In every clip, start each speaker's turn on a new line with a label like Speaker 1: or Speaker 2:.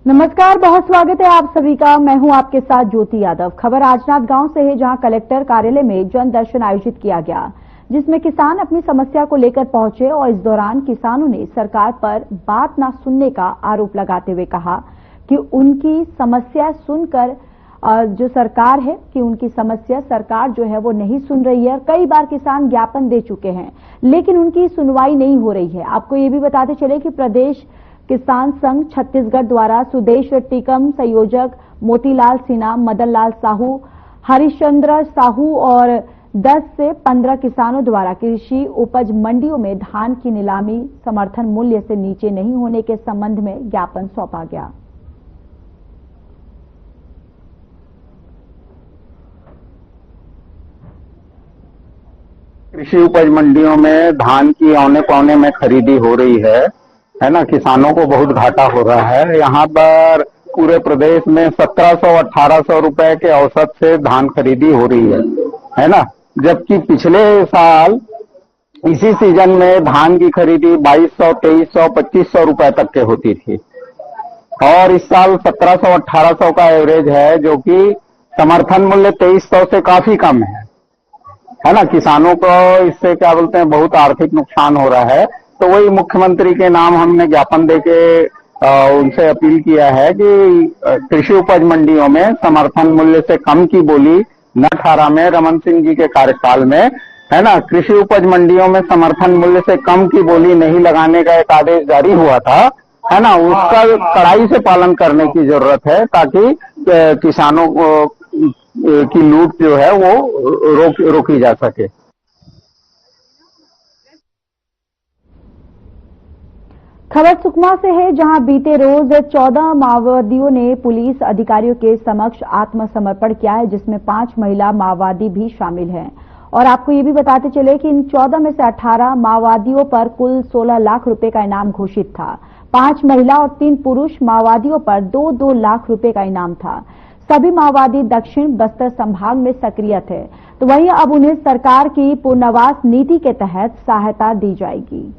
Speaker 1: नमस्कार, बहुत स्वागत है आप सभी का। मैं हूं आपके साथ ज्योति यादव। खबर राजनांद गांव से है, जहां कलेक्टर कार्यालय में जन दर्शन आयोजित किया गया, जिसमें किसान अपनी समस्या को लेकर पहुंचे और इस दौरान किसानों ने सरकार पर बात न सुनने का आरोप लगाते हुए कहा कि उनकी समस्या सुनकर जो सरकार है कि उनकी समस्या सरकार जो है वो नहीं सुन रही है। कई बार किसान ज्ञापन दे चुके हैं, लेकिन उनकी सुनवाई नहीं हो रही है। आपको ये भी बताते चले कि प्रदेश किसान संघ छत्तीसगढ़ द्वारा सुदेश टीकम संयोजक मोतीलाल सिन्हा, मदन लाल साहू, हरिश्चंद्र साहू और 10 से 15 किसानों द्वारा कृषि उपज मंडियों में धान की नीलामी समर्थन मूल्य से नीचे नहीं होने के संबंध में ज्ञापन सौंपा गया।
Speaker 2: कृषि उपज मंडियों में धान की औने पौने में खरीदी हो रही है ना। किसानों को बहुत घाटा हो रहा है। यहाँ पर पूरे प्रदेश में 1700-1800 रुपए के औसत से धान खरीदी हो रही है ना। जबकि पिछले साल इसी सीजन में धान की खरीदी 2200, 2300, 2500 रुपए तक के होती थी और इस साल 1700-1800 का एवरेज है, जो कि समर्थन मूल्य 2300 से काफी कम है ना। किसानों को इससे क्या बोलते हैं, बहुत आर्थिक नुकसान हो रहा है। तो वही मुख्यमंत्री के नाम हमने ज्ञापन देके उनसे अपील किया है कि कृषि उपज मंडियों में समर्थन मूल्य से कम की बोली न 18 में रमन सिंह जी के कार्यकाल में है ना, कृषि उपज मंडियों में समर्थन मूल्य से कम की बोली नहीं लगाने का एक आदेश जारी हुआ था, है ना। उसका कड़ाई से पालन करने की जरूरत है, ताकि किसानों की लूट जो है वो रोकी जा सके।
Speaker 1: खबर सुकमा से है, जहां बीते रोज 14 माओवादियों ने पुलिस अधिकारियों के समक्ष आत्मसमर्पण किया है, जिसमें 5 महिला माओवादी भी शामिल हैं। और आपको ये भी बताते चले कि इन 14 में से 18 माओवादियों पर कुल 16 लाख रुपए का इनाम घोषित था। 5 महिला और 3 पुरुष माओवादियों पर 2-2 लाख रुपए का इनाम था। सभी माओवादी दक्षिण बस्तर संभाग में सक्रिय थे। तो वहीं अब उन्हें सरकार की पुनर्वास नीति के तहत सहायता दी जाएगी।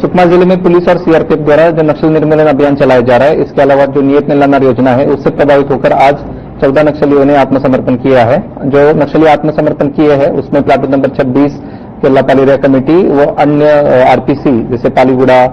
Speaker 3: सुकमा जिले में पुलिस और सीआरपीएफ द्वारा जो नक्सल निर्मूलन अभियान चलाया जा रहा है, इसके अलावा जो नियत निलानर योजना है, उससे प्रभावित होकर आज 14 नक्सलियों ने आत्मसमर्पण किया है। जो नक्सली आत्मसमर्पण किए हैं उसमें प्लाटून नंबर 26 केरला पालीरिया कमेटी व अन्य आरपीसी जैसे पालीगुड़ा,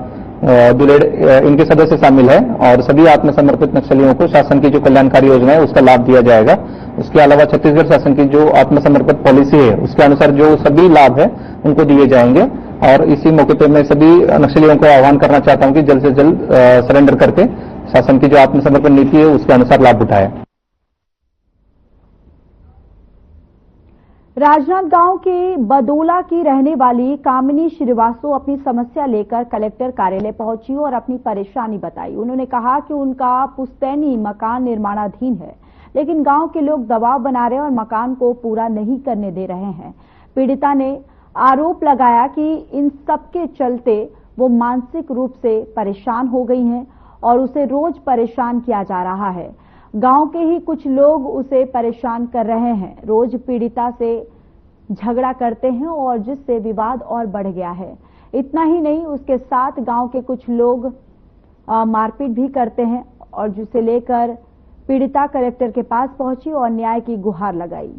Speaker 3: दुलेड़, इनके सदस्य शामिल है। और सभी आत्मसमर्पित नक्सलियों को शासन की जो कल्याणकारी योजना है उसका लाभ दिया जाएगा। उसके अलावा छत्तीसगढ़ शासन की जो आत्मसमर्पित पॉलिसी है उसके अनुसार जो सभी लाभ है उनको दिए जाएंगे। और इसी मौके पर मैं सभी नक्सलियों को आह्वान करना चाहता हूं कि जल्द से जल्द सरेंडर करके शासन की जो आत्मसमर्पण नीति है उसके अनुसार लाभ उठाए।
Speaker 1: राजनांद गांव के बदोला की रहने वाली कामिनी श्रीवास्तव अपनी समस्या लेकर कलेक्टर कार्यालय पहुंची और अपनी परेशानी बताई। उन्होंने कहा कि उनका पुश्तैनी मकान निर्माणाधीन है, लेकिन गांव के लोग दबाव बना रहे हैं और मकान को पूरा नहीं करने दे रहे हैं। पीड़िता ने आरोप लगाया कि इन सब के चलते वो मानसिक रूप से परेशान हो गई हैं और उसे रोज परेशान किया जा रहा है। गांव के ही कुछ लोग उसे परेशान कर रहे हैं, रोज पीड़िता से झगड़ा करते हैं और जिससे विवाद और बढ़ गया है। इतना ही नहीं, उसके साथ गांव के कुछ लोग मारपीट भी करते हैं और जिसे लेकर पीड़िता कलेक्टर के पास पहुंची और न्याय की गुहार लगाई।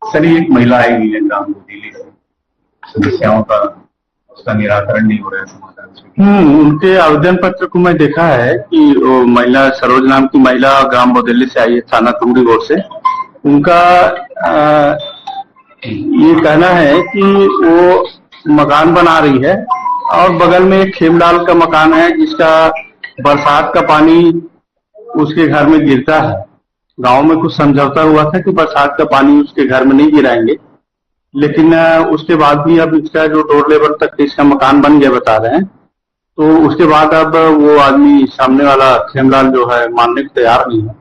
Speaker 4: सर, एक महिला आई हुई है ग्राम दिल्ली से, समस्याओं का उसका निराकरण नहीं हो रहा है, समाधान से। उनके आवेदन पत्र को मैं देखा है कि वो महिला सरोज नाम की महिला ग्राम बौदेली से आई है, थाना टुंगड़ी रोड से। उनका ये कहना है कि वो मकान बना रही है और बगल में एक खेमडाल का मकान है, जिसका बरसात का पानी उसके घर में गिरता है। गांव में कुछ समझौता हुआ था कि बरसात का पानी उसके घर में नहीं गिराएंगे, लेकिन उसके बाद भी अब इसका जो डोर लेवल तक इसका मकान बन गया बता रहे हैं। तो उसके बाद अब वो आदमी सामने वाला खेमलाल जो है मानने को तैयार नहीं है।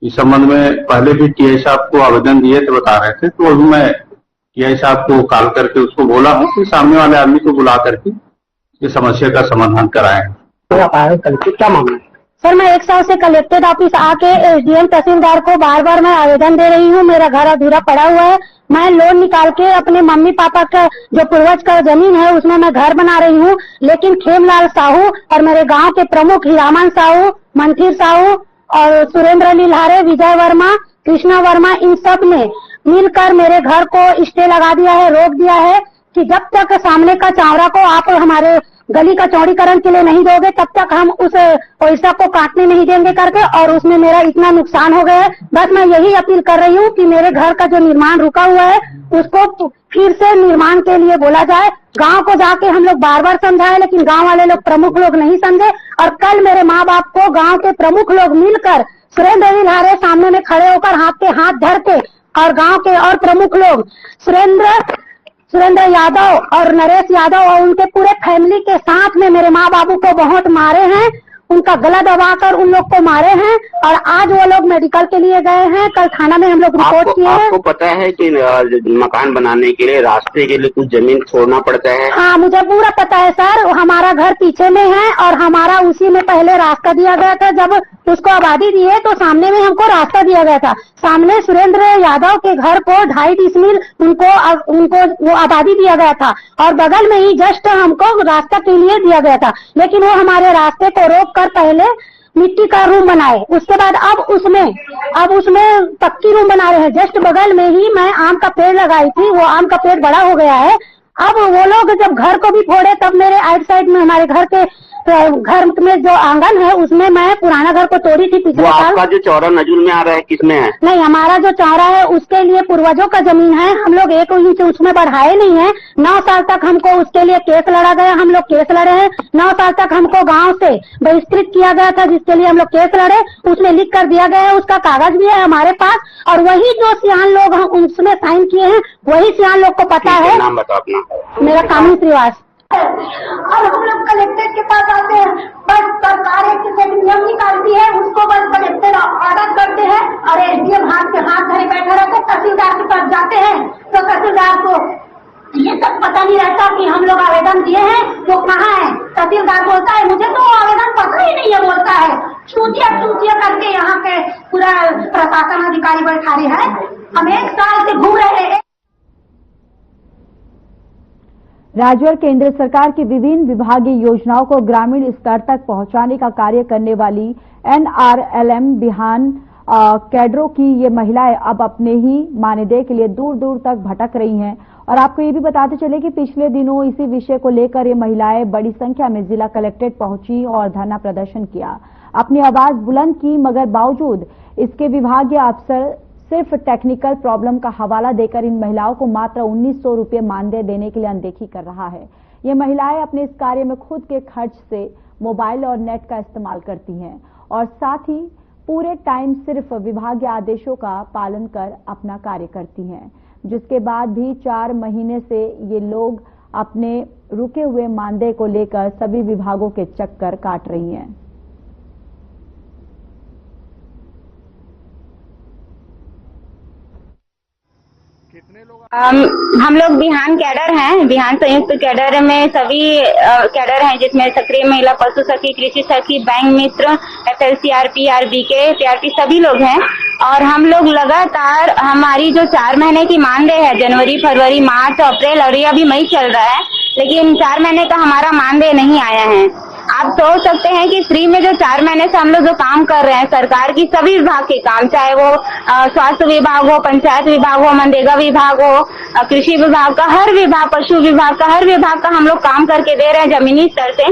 Speaker 4: इस संबंध में पहले भी टीआई साहब को आवेदन दिए थे, बता रहे थे। तो अभी मैं टीआई साहब को कॉल करके उसको बोला हूँ कि सामने वाले आदमी को बुला करके इस समस्या का समाधान कराएं।
Speaker 5: तो आप आए कल क्या मामला है? सर मैं 1 साल से कलेक्टेड ऑफिस आके एसडीएम तहसीलदार को बार बार मैं आवेदन दे रही हूँ। मेरा घर अधूरा पड़ा हुआ है। मैं लोन निकाल के अपने मम्मी पापा का जो पूर्वज का जमीन है उसमें मैं घर बना रही हूँ, लेकिन खेमलाल साहू और मेरे गांव के प्रमुख हीरामन साहू, मंथिर साहू और सुरेंद्र लील्हारे, विजय वर्मा, कृष्णा वर्मा, इन सब ने मिलकर मेरे घर को स्टे लगा दिया है, रोक दिया है कि जब तक सामने का चावड़ा को आप हमारे गली का चौड़ीकरण के लिए नहीं दोगे तब तक हम उस पैसा को काटने नहीं देंगे करके, और उसमें मेरा इतना नुकसान हो गया है। बस मैं यही अपील कर रही हूँ कि मेरे घर का जो निर्माण रुका हुआ है उसको फिर से निर्माण के लिए बोला जाए। गांव को जाके हम लोग बार बार समझाए, लेकिन गांव वाले लोग, प्रमुख लोग नहीं समझे। और कल मेरे माँ बाप को गांव के प्रमुख लोग मिलकर सुरेंद्र लील्हारे सामने में खड़े होकर हाथ पे हाथ धर के, और गांव के और प्रमुख लोग सुरेंद्र यादव और नरेश यादव और उनके पूरे फैमिली के साथ में मेरे माँ बाबू को बहुत मारे हैं, उनका गला दबाकर उन लोग को मारे हैं, और आज वो लोग मेडिकल के लिए गए हैं। कल थाना में हम लोग रिपोर्ट किए हैं।
Speaker 6: आपको पता है कि मकान बनाने के लिए रास्ते के लिए कुछ जमीन छोड़ना पड़ता है?
Speaker 5: हाँ, मुझे पूरा पता है सर। हमारा घर पीछे में है और हमारा उसी में पहले रास्ता दिया गया था। जब उसको आबादी दी है तो सामने में हमको रास्ता दिया गया था। सामने सुरेंद्र यादव के घर को 2.5 डिसमिल उनको वो आबादी दिया गया था, और बगल में ही जस्ट हमको रास्ता के लिए दिया गया था। लेकिन वो हमारे रास्ते को रोक कर पहले मिट्टी का रूम बनाए, उसके बाद अब उसमें पक्की रूम बना रहे हैं। जस्ट बगल में ही मैं आम का पेड़ लगाई थी, वो आम का पेड़ बड़ा हो गया है। अब वो लोग जब घर को भी फोड़े तब मेरे आइट साइड में हमारे घर में जो आंगन है उसमें मैं पुराना घर को तोड़ी थी पिछले साल।
Speaker 6: आपका जो चौरा नजूल में आ रहा है किसमें है?
Speaker 5: नहीं, हमारा जो चौरा है उसके लिए पूर्वजों का जमीन है। हम लोग 1 इंच उसमें बढ़ाए नहीं है। 9 साल तक हमको उसके लिए केस लड़ा गया, हम लोग केस लड़े हैं। 9 साल तक हमको गांव से बहिष्कृत किया गया था, जिसके लिए हम लोग केस लड़े। उसमें लिख कर दिया गया है, उसका कागज भी है हमारे पास, और वही जो सियान लोग हम उसमें साइन किए हैं वही सियान लोग को पता है।
Speaker 6: नाम बताओ अपना।
Speaker 5: मेरा कामिनी श्रीवास। और हम लोग कलेक्टर के पास आते हैं, बस सरकार एक नियम निकालती है, उसको बस कलेक्टर ऑर्डर करते हैं, और एसडीएम हाथ पे हाथ धरे बैठे रहते। तहसीलदार के पास जाते हैं तो तहसीलदार को ये सब पता नहीं रहता कि हम लोग आवेदन दिए हैं, वो कहाँ है। तहसीलदार बोलता है मुझे तो आवेदन पता ही नहीं है, बोलता है चूतिया करके यहाँ के पूरा प्रशासन अधिकारी बैठा रहे हैं। हम 1 साल से घूम रहे हैं।
Speaker 1: राज्य और केंद्र सरकार की विभिन्न विभागीय योजनाओं को ग्रामीण स्तर तक पहुंचाने का कार्य करने वाली NRLM बिहान कैडरों की ये महिलाएं अब अपने ही मानदेय के लिए दूर दूर तक भटक रही हैं। और आपको ये भी बताते चले कि पिछले दिनों इसी विषय को लेकर ये महिलाएं बड़ी संख्या में जिला कलेक्ट्रेट पहुंची और धरना प्रदर्शन किया, अपनी आवाज बुलंद की, मगर बावजूद इसके विभागीय अफसर सिर्फ टेक्निकल प्रॉब्लम का हवाला देकर इन महिलाओं को मात्र 1900 रुपये मानदेय देने के लिए अनदेखी कर रहा है। ये महिलाएं अपने इस कार्य में खुद के खर्च से मोबाइल और नेट का इस्तेमाल करती हैं और साथ ही पूरे टाइम सिर्फ विभागीय आदेशों का पालन कर अपना कार्य करती हैं, जिसके बाद भी 4 महीने से ये लोग अपने रुके हुए मानदेय को लेकर सभी विभागों के चक्कर काट रही हैं।
Speaker 7: हम लोग बिहान कैडर हैं। बिहान संयुक्त कैडर में सभी कैडर हैं, जिसमें सक्रिय महिला, पशु सखी, कृषि सखी, बैंक मित्र, FLCRP, RBK, PRP सभी लोग हैं। और हम लोग लगातार हमारी जो 4 महीने की मानदेय है, जनवरी, फरवरी, मार्च, अप्रैल और ये अभी मई चल रहा है, लेकिन 4 महीने का हमारा मानदेय नहीं आया है। आप सोच सकते हैं कि फ्री में जो 4 महीने से हम लोग जो काम कर रहे हैं, सरकार की सभी विभाग के काम, चाहे वो स्वास्थ्य विभाग हो, पंचायत विभाग हो, मनरेगा विभाग हो, कृषि विभाग का हर विभाग, पशु विभाग का हर विभाग का हम लोग काम करके दे रहे हैं जमीनी स्तर से।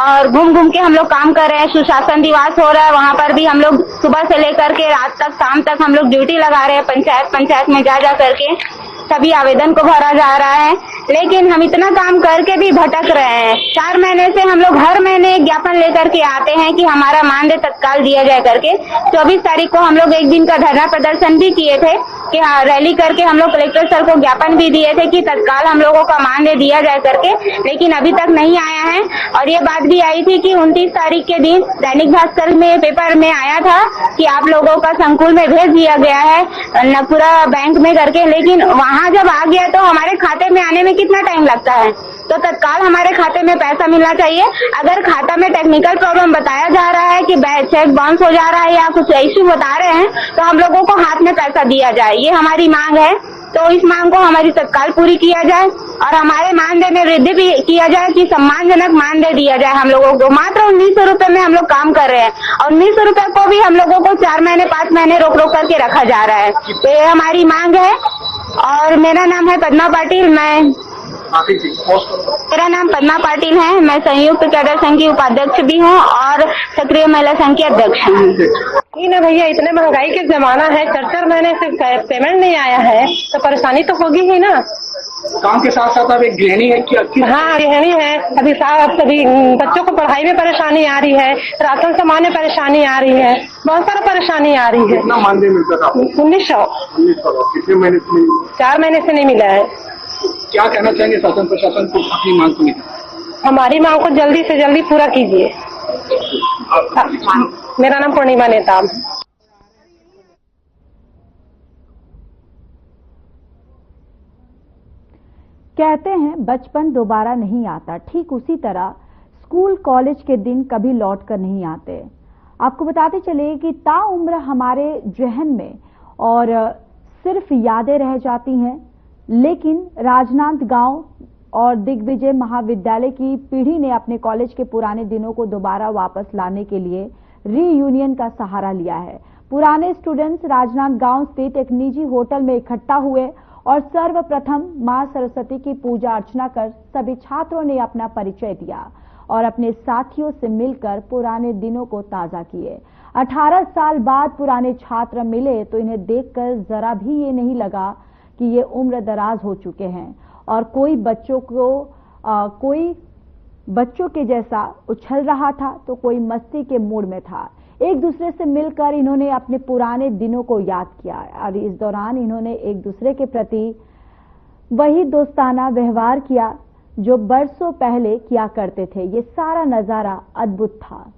Speaker 7: और घूम घूम के हम लोग काम कर रहे हैं। सुशासन दिवस हो रहा है, वहाँ पर भी हम लोग सुबह से लेकर के रात तक, शाम तक हम लोग ड्यूटी लगा रहे हैं। पंचायत में जा करके सभी आवेदन को भरा जा रहा है, लेकिन हम इतना काम करके भी भटक रहे हैं। 4 महीने से हम लोग हर महीने ज्ञापन लेकर के आते हैं कि हमारा मानदेय तत्काल दिया जाए करके। 24 तारीख को हम लोग 1 दिन का धरना प्रदर्शन भी किए थे कि रैली करके हम लोग कलेक्टर सर को ज्ञापन भी दिए थे कि तत्काल हम लोगों का मानदेय दिया जाए करके, लेकिन अभी तक नहीं आया है। और ये बात भी आई थी कि 29 तारीख के दिन दैनिक भास्कर में पेपर में आया था कि आप लोगों का संकुल में भेज दिया गया है नगपुरा बैंक में करके, लेकिन वहाँ जब आ गया तो हमारे खाते में आने में कितना टाइम लगता है। तो तत्काल हमारे खाते में पैसा मिलना चाहिए। अगर खाता में टेक्निकल प्रॉब्लम बताया जा रहा है कि चेक बाउंस हो जा रहा है या कुछ इश्यू बता रहे हैं, तो हम लोगों को हाथ में पैसा दिया जाए, ये हमारी मांग है। तो इस मांग को हमारी तत्काल पूरी किया जाए और हमारे मानदेय में वृद्धि भी किया जाए कि सम्मानजनक मानदेय दिया जाए हम लोगों को। मात्र 1900 रुपए में हम लोग काम कर रहे हैं और 1900 रुपए को भी हम लोगों को 4 महीने 5 महीने रोक करके रखा जा रहा है। तो ये हमारी मांग है। और मेरा नाम है पद्मा पाटिल, मेरा नाम पद्मा पाटिल है। मैं संयुक्त कैडर संघ की उपाध्यक्ष भी हूँ और सक्रिय महिला संघ की अध्यक्ष हूँ।
Speaker 5: नहीं ना भैया, इतने महंगाई के जमाना है, 4 महीने से पेमेंट नहीं आया है तो परेशानी तो होगी ही ना।
Speaker 8: काम के साथ साथ अब एक गृहिणी है कि
Speaker 5: हाँ, गृहिणी है। अभी बच्चों को पढ़ाई में परेशानी आ रही है, राशन सामान में परेशानी आ रही है, बहुत सारा परेशानी आ रही है।
Speaker 8: कितना मानदेय मिलता था?
Speaker 5: 1900।
Speaker 8: कितने महीने से?
Speaker 5: 4 महीने से नहीं मिला है।
Speaker 8: क्या कहना चाहेंगे शासन प्रशासन को अपनी मांग को लेकर?
Speaker 5: हमारी मांग को जल्दी से जल्दी पूरा कीजिए। मेरा नाम पूर्णिमा नेताम।
Speaker 1: कहते हैं बचपन दोबारा नहीं आता, ठीक उसी तरह स्कूल कॉलेज के दिन कभी लौट कर नहीं आते। आपको बताते चले कि ताउम्र हमारे जहन में और सिर्फ यादें रह जाती हैं, लेकिन राजनांदगांव और दिग्विजय महाविद्यालय की पीढ़ी ने अपने कॉलेज के पुराने दिनों को दोबारा वापस लाने के लिए रीयूनियन का सहारा लिया है। पुराने स्टूडेंट्स राजनांदगांव स्थित एक निजी होटल में इकट्ठा हुए और सर्वप्रथम मां सरस्वती की पूजा अर्चना कर सभी छात्रों ने अपना परिचय दिया और अपने साथियों से मिलकर पुराने दिनों को ताजा किए। 18 साल बाद पुराने छात्र मिले तो इन्हें देखकर जरा भी ये नहीं लगा कि ये उम्र दराज हो चुके हैं और कोई बच्चों के जैसा उछल रहा था तो कोई मस्ती के मूड में था। एक दूसरे से मिलकर इन्होंने अपने पुराने दिनों को याद किया और इस दौरान इन्होंने एक दूसरे के प्रति वही दोस्ताना व्यवहार किया जो बरसों पहले किया करते थे। ये सारा नजारा अद्भुत था।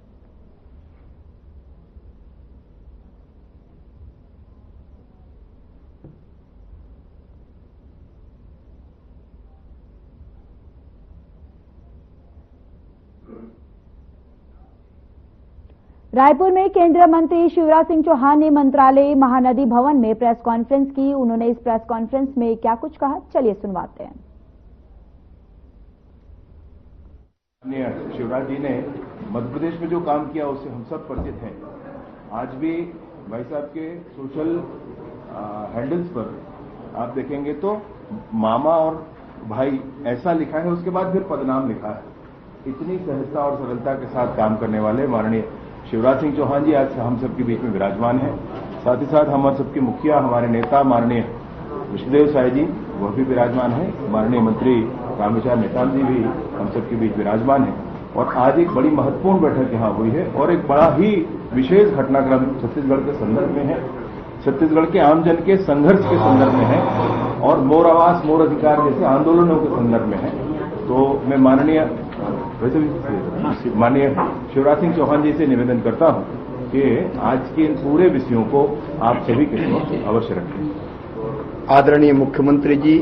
Speaker 1: रायपुर में केंद्रीय मंत्री शिवराज सिंह चौहान ने मंत्रालय महानदी भवन में प्रेस कॉन्फ्रेंस की। उन्होंने इस प्रेस कॉन्फ्रेंस में क्या कुछ कहा, चलिए सुनवाते हैं।
Speaker 9: शिवराज जी ने मध्य प्रदेश में जो काम किया उससे हम सब परिचित हैं। आज भी भाई साहब के सोशल हैंडल्स पर आप देखेंगे तो मामा और भाई ऐसा लिखा है, उसके बाद फिर पदनाम लिखा है। इतनी सहजता और सरलता के साथ काम करने वाले माननीय शिवराज सिंह चौहान जी आज हम सबके बीच में विराजमान हैं। साथ ही साथ हमारे सबके मुखिया, हमारे नेता माननीय विष्णुदेव साय जी, वह भी विराजमान हैं। माननीय मंत्री रामविचार नेताम जी भी हम सबके बीच विराजमान हैं। और आज एक बड़ी महत्वपूर्ण बैठक यहाँ हुई है और एक बड़ा ही विशेष घटनाक्रम छत्तीसगढ़ के संदर्भ में है, छत्तीसगढ़ के आमजन के संघर्ष के संदर्भ में है और मोर आवास मोर अधिकार जैसे आंदोलनों के संदर्भ में है। तो मैं माननीय शिवराज सिंह चौहान जी से निवेदन करता हूं कि आज के इन पूरे विषयों को आप सभी के समक्ष अवश्य रखें।
Speaker 10: आदरणीय मुख्यमंत्री जी,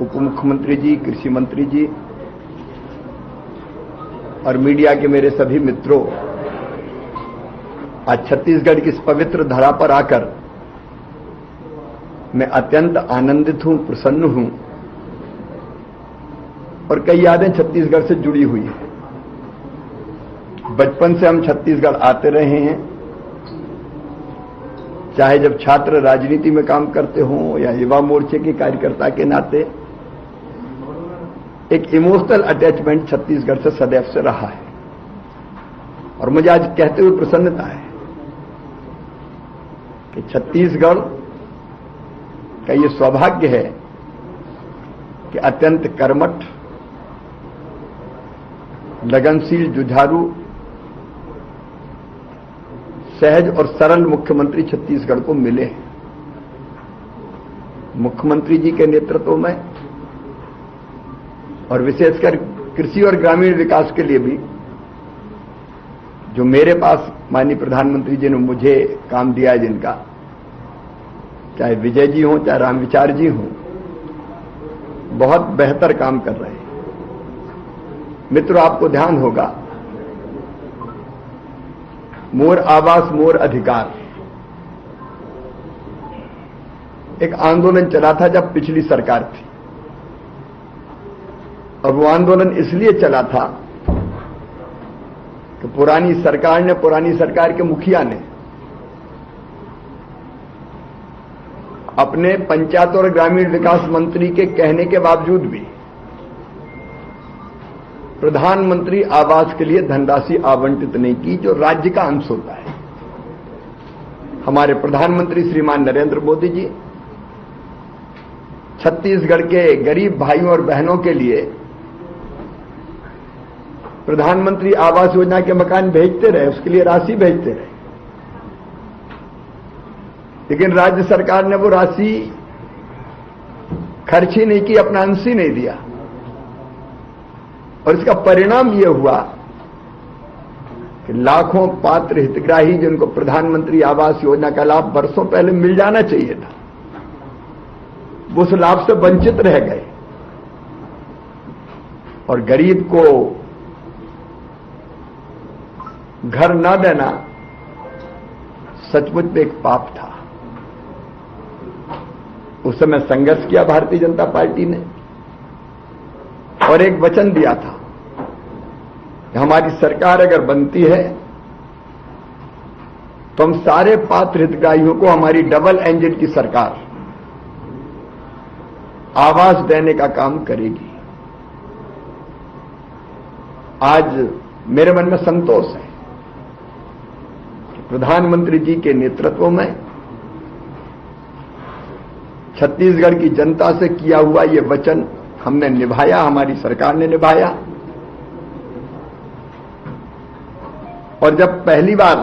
Speaker 10: उप मुख्यमंत्री जी, कृषि मंत्री जी और मीडिया के मेरे सभी मित्रों, आज छत्तीसगढ़ की इस पवित्र धरा पर आकर मैं अत्यंत आनंदित हूं, प्रसन्न हूं और कई यादें छत्तीसगढ़ से जुड़ी हुई है। बचपन से हम छत्तीसगढ़ आते रहे हैं, चाहे जब छात्र राजनीति में काम करते हों या युवा मोर्चे के कार्यकर्ता के नाते एक इमोशनल अटैचमेंट छत्तीसगढ़ से सदैव से रहा है। और मुझे आज कहते हुए प्रसन्नता है कि छत्तीसगढ़ का ये सौभाग्य है कि अत्यंत कर्मठ, लगनशील, जुझारू, सहज और सरल मुख्यमंत्री छत्तीसगढ़ को मिले हैं। मुख्यमंत्री जी के नेतृत्व में और विशेषकर कृषि और ग्रामीण विकास के लिए भी जो मेरे पास माननीय प्रधानमंत्री जी ने मुझे काम दिया है, जिनका चाहे विजय जी हो चाहे रामविचार जी हो, बहुत बेहतर काम कर रहे हैं। मित्रों, आपको ध्यान होगा, मोर आवास मोर अधिकार एक आंदोलन चला था जब पिछली सरकार थी। और वो आंदोलन इसलिए चला था कि पुरानी सरकार के मुखिया ने अपने पंचायत और ग्रामीण विकास मंत्री के कहने के बावजूद भी प्रधानमंत्री आवास के लिए धनराशि आवंटित नहीं की, जो राज्य का अंश होता है। हमारे प्रधानमंत्री श्रीमान नरेंद्र मोदी जी छत्तीसगढ़ के गरीब भाइयों और बहनों के लिए प्रधानमंत्री आवास योजना के मकान भेजते रहे, उसके लिए राशि भेजते रहे, लेकिन राज्य सरकार ने वो राशि खर्च ही नहीं की, अपना अंश ही नहीं दिया। और इसका परिणाम यह हुआ कि लाखों पात्र हितग्राही जिनको प्रधानमंत्री आवास योजना का लाभ वर्षों पहले मिल जाना चाहिए था, वो उस लाभ से वंचित रह गए। और गरीब को घर न देना सचमुच में एक पाप था। उस समय संघर्ष किया भारतीय जनता पार्टी ने और एक वचन दिया था कि हमारी सरकार अगर बनती है तो हम सारे पात्र हितग्राहियों को हमारी डबल इंजन की सरकार आवास देने का काम करेगी। आज मेरे मन में संतोष है कि प्रधानमंत्री जी के नेतृत्व में छत्तीसगढ़ की जनता से किया हुआ ये वचन हमने निभाया, हमारी सरकार ने निभाया। और जब पहली बार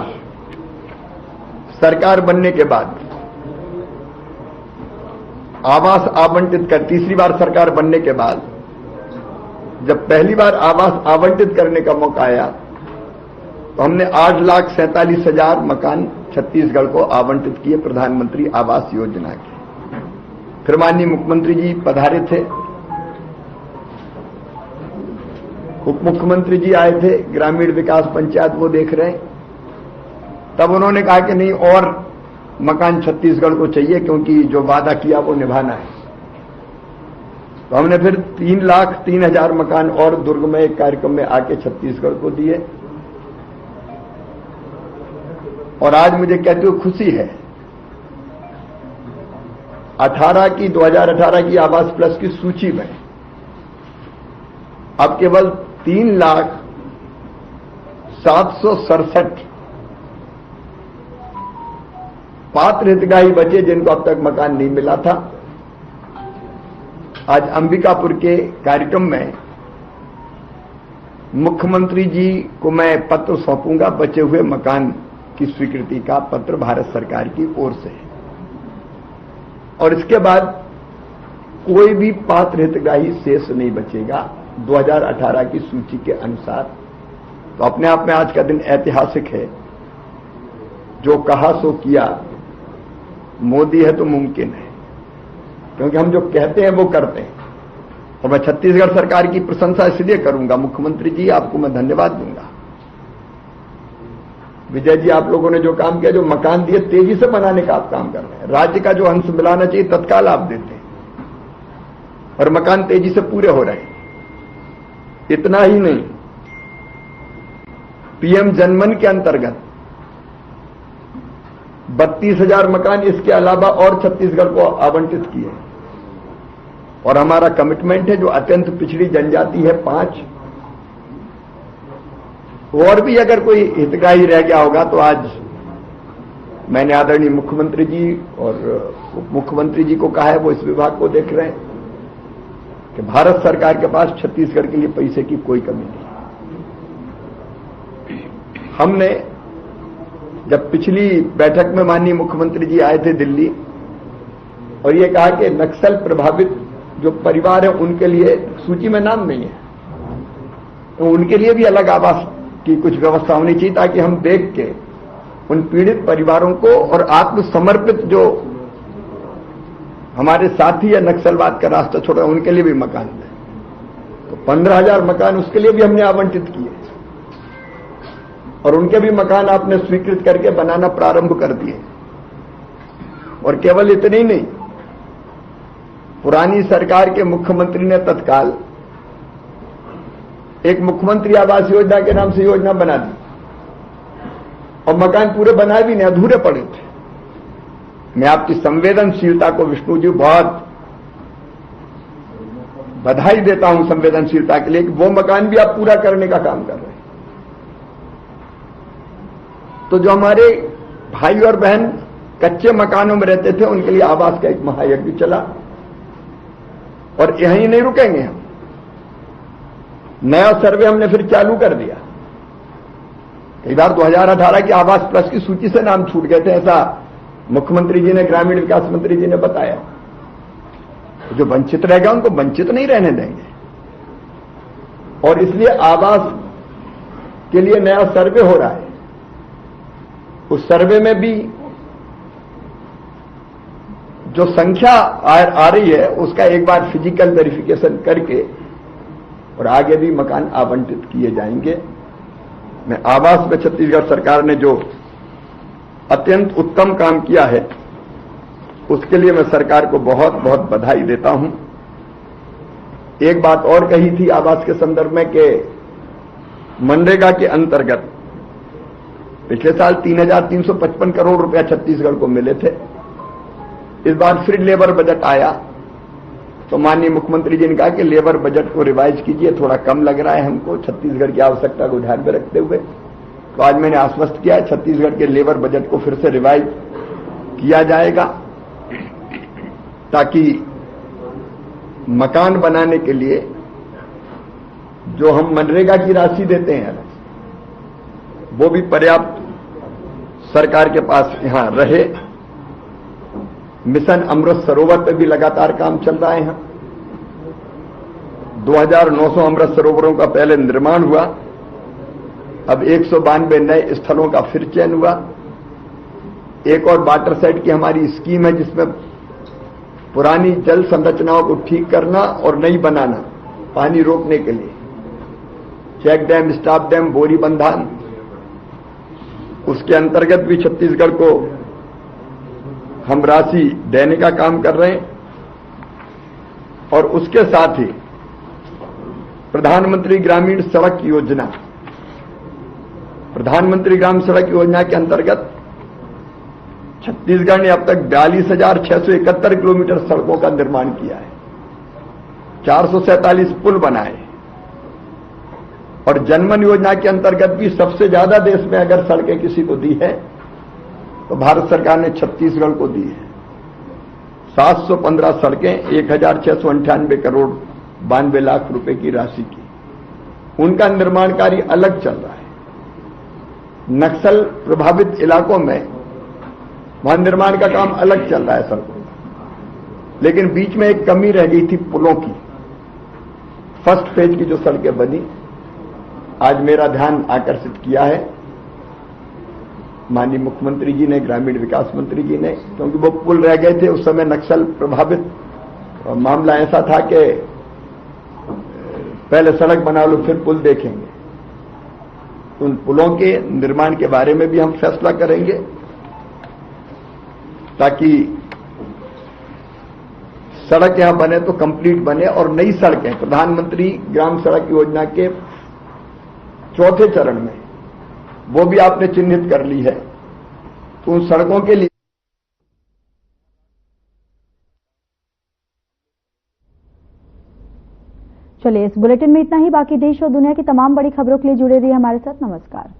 Speaker 10: सरकार बनने के बाद आवास आवंटित कर, तीसरी बार सरकार बनने के बाद जब पहली बार आवास आवंटित करने का मौका आया तो हमने 8,47,000 मकान छत्तीसगढ़ को आवंटित किए प्रधानमंत्री आवास योजना के। फिर माननीय मुख्यमंत्री जी पधारे थे, उप मुख्यमंत्री जी आए थे, ग्रामीण विकास पंचायत वो देख रहे हैं। तब उन्होंने कहा कि नहीं, और मकान छत्तीसगढ़ को चाहिए क्योंकि जो वादा किया वो निभाना है। तो हमने फिर 3,03,000 मकान और दुर्ग में एक कार्यक्रम में आके छत्तीसगढ़ को दिए। और आज मुझे कहते हुए खुशी है, 2018 की आवास प्लस की सूची में अब केवल 3,07,67 पात्र हितग्राही बचे जिनको अब तक मकान नहीं मिला था। आज अंबिकापुर के कार्यक्रम में मुख्यमंत्री जी को मैं पत्र सौंपूंगा, बचे हुए मकान की स्वीकृति का पत्र भारत सरकार की ओर से। और इसके बाद कोई भी पात्र हितग्राही शेष नहीं बचेगा 2018 की सूची के अनुसार। तो अपने आप में आज का दिन ऐतिहासिक है। जो कहा सो किया, मोदी है तो मुमकिन है, क्योंकि हम जो कहते हैं वो करते हैं। और मैं छत्तीसगढ़ सरकार की प्रशंसा इसलिए करूंगा, मुख्यमंत्री जी आपको मैं धन्यवाद दूंगा। विजय जी, आप लोगों ने जो काम किया, जो मकान दिए, तेजी से बनाने का आप काम कर रहे हैं। राज्य का जो अंश मिलाना चाहिए तत्काल आप देते हैं और मकान तेजी से पूरे हो रहे हैं। इतना ही नहीं, पीएम जनमन के अंतर्गत 32,000 मकान इसके अलावा और छत्तीसगढ़ को आवंटित किए। और हमारा कमिटमेंट है, जो अत्यंत पिछड़ी जनजाति है 5, और भी अगर कोई हितग्राही रह गया होगा तो आज मैंने आदरणीय मुख्यमंत्री जी और उप मुख्यमंत्री जी को कहा है, वो इस विभाग को देख रहे हैं कि भारत सरकार के पास छत्तीसगढ़ के लिए पैसे की कोई कमी नहीं। हमने जब पिछली बैठक में माननीय मुख्यमंत्री जी आए थे दिल्ली, और ये कहा कि नक्सल प्रभावित जो परिवार है उनके लिए सूची में नाम नहीं है, तो उनके लिए भी अलग आवास की कुछ व्यवस्था होनी चाहिए, ताकि हम देख के उन पीड़ित परिवारों को और आत्मसमर्पित जो हमारे साथी या नक्सलवाद का रास्ता छोड़ रहे हैं उनके लिए भी मकान दें। तो 15,000 मकान उसके लिए भी हमने आवंटित किए और उनके भी मकान आपने स्वीकृत करके बनाना प्रारंभ कर दिए। और केवल इतने ही नहीं, पुरानी सरकार के मुख्यमंत्री ने तत्काल एक मुख्यमंत्री आवास योजना के नाम से योजना बना दी और मकान पूरे बनाए भी नहीं, अधूरे पड़े थे। मैं आपकी संवेदनशीलता को विष्णु जी बहुत बधाई देता हूं संवेदनशीलता के लिए कि वो मकान भी आप पूरा करने का काम कर रहे हैं। तो जो हमारे भाई और बहन कच्चे मकानों में रहते थे उनके लिए आवास का एक महायज्ञ चला और यहीं नहीं रुकेंगे हम। नया सर्वे हमने फिर चालू कर दिया। कई बार 2018 की आवास प्लस की सूची से नाम छूट गए थे, ऐसा मुख्यमंत्री जी ने, ग्रामीण विकास मंत्री जी ने बताया। जो वंचित रहेगा उनको वंचित नहीं रहने देंगे और इसलिए आवास के लिए नया सर्वे हो रहा है। उस सर्वे में भी जो संख्या आ रही है उसका एक बार फिजिकल वेरिफिकेशन करके और आगे भी मकान आवंटित किए जाएंगे। मैं आवास में छत्तीसगढ़ सरकार ने जो अत्यंत उत्तम काम किया है उसके लिए मैं सरकार को बहुत बहुत बधाई देता हूं। एक बात और कही थी आवास के संदर्भ में कि मनरेगा के अंतर्गत पिछले साल 3,355 करोड़ रुपया छत्तीसगढ़ को मिले थे। इस बार फिर लेबर बजट आया तो माननीय मुख्यमंत्री जी ने कहा कि लेबर बजट को रिवाइज कीजिए, थोड़ा कम लग रहा है हमको छत्तीसगढ़ की आवश्यकता को ध्यान में रखते हुए। तो आज मैंने आश्वस्त किया है छत्तीसगढ़ के लेबर बजट को फिर से रिवाइज किया जाएगा ताकि मकान बनाने के लिए जो हम मनरेगा की राशि देते हैं वो भी पर्याप्त सरकार के पास यहां रहे। मिशन अमृत सरोवर पे भी लगातार काम चल रहा है। यहां 2,900 अमृत सरोवरों का पहले निर्माण हुआ, अब 192 नए स्थलों का फिर चयन हुआ। एक और वाटर सेट की हमारी स्कीम है जिसमें पुरानी जल संरचनाओं को ठीक करना और नई बनाना पानी रोकने के लिए, चेक डैम, स्टॉप डैम, बोरी बंधान, उसके अंतर्गत भी छत्तीसगढ़ को हम राशि देने का काम कर रहे हैं। और उसके साथ ही प्रधानमंत्री ग्रामीण सड़क योजना, प्रधानमंत्री ग्राम सड़क योजना के अंतर्गत छत्तीसगढ़ ने अब तक 42,671 किलोमीटर सड़कों का निर्माण किया है, 447 पुल बनाए और जनमन योजना के अंतर्गत भी सबसे ज्यादा देश में अगर सड़कें किसी को दी है तो भारत सरकार ने छत्तीसगढ़ को दी है। 715 सड़कें, 1,698 करोड़ 92 लाख रुपए की राशि की, उनका निर्माण कार्य अलग चल रहा है। नक्सल प्रभावित इलाकों में वहां निर्माण का काम अलग चल रहा है सड़कों का। लेकिन बीच में एक कमी रह गई थी पुलों की। फर्स्ट फेज की जो सड़कें बनी, आज मेरा ध्यान आकर्षित किया है माननीय मुख्यमंत्री जी ने, ग्रामीण विकास मंत्री जी ने, क्योंकि वो पुल रह गए थे। उस समय नक्सल प्रभावित मामला ऐसा था कि पहले सड़क बना लो फिर पुल देखेंगे। उन पुलों के निर्माण के बारे में भी हम फैसला करेंगे ताकि सड़क यहां बने तो कंप्लीट बने और नई सड़कें प्रधानमंत्री ग्राम सड़क योजना के चौथे चरण में वो भी आपने चिन्हित कर ली है। तो उन सड़कों के लिए
Speaker 1: चलिए, इस बुलेटिन में इतना ही। बाकी देश और दुनिया की तमाम बड़ी खबरों के लिए जुड़े रहिए हमारे साथ। नमस्कार।